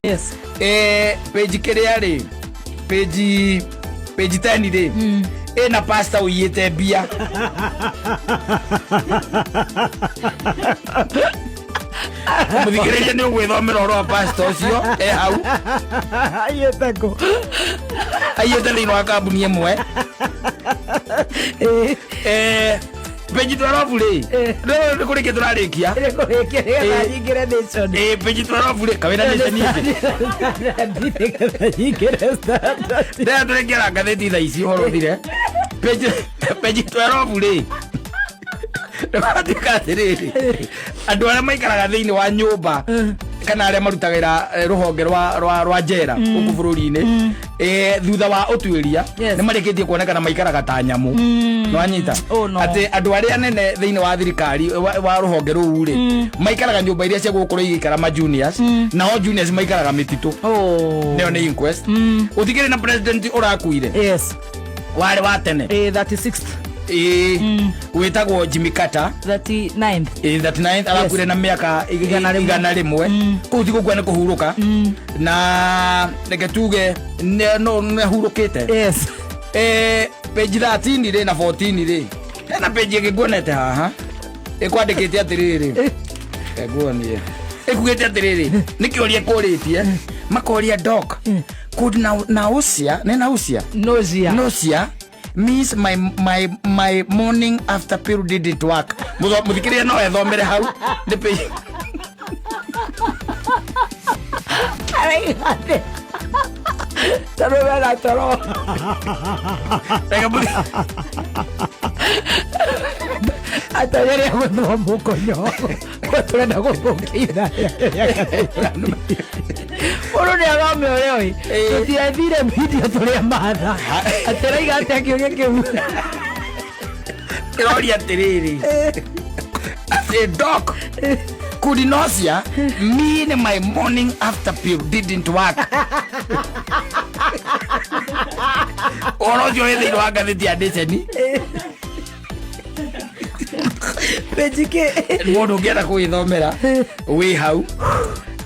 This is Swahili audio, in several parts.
Yes. Page kiria ri. Page 10 ri. Na pasta uyite bia. Muthikiriria ni ugwithomera ro pasta ucio hau. Ayetako. Ayete thini wa kambuni imwe. Page 12 ri. Ndo kurike turarikia. Kurikia ngire nation. Page 12 ri kawira nation ni. Ndio turekera ngatheti tha ici horo thire. Page 12 ri. Ndikatiriri. Andu aria maikaraga thiini wa nyumba kana aria marutagira ruhonge rwa njera guku bururi-ini thutha wa utuiria ni marikitie kuonekana maikaraga ta nyamu no anyita ati andu aria nene thiini wa thirikari wa ruhonge ruu ri maikaraga nyumba iria cia gukuru igikara ma juniors nao juniors maikaraga mititu neo ni inquest uthikire na president urakuire yes wale wa tene 36th wetagwo Jimmy Carter 39th 39th arakuire na miaka igana rimwe ku thiku kwa ne kuhuruka na negetuge no hurukite yes page 13 ri na 14 ri na page igiguonete haha ikwandikite atiriri eguonie ikugite atiriri nikiorie kuritie makoria doc could nausea nausea means my morning after pill didn't work. Muthikiria no ethomere hau ni pe. Araigate. Tarora toro. Tega budi. Atayere mwe mukonyo. Kwaturenda gukukira. Oro ni agame oyoi. Tutiathire video turia matha. Ateraiga ate kioge kiu. Kirori atiriri. A doc could nausea mean my morning after pill didn't work. Oro jo ethiro agathiti andiceni. Pejike. Wono ngera kuithomera wi hau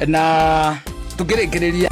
na tukirikiria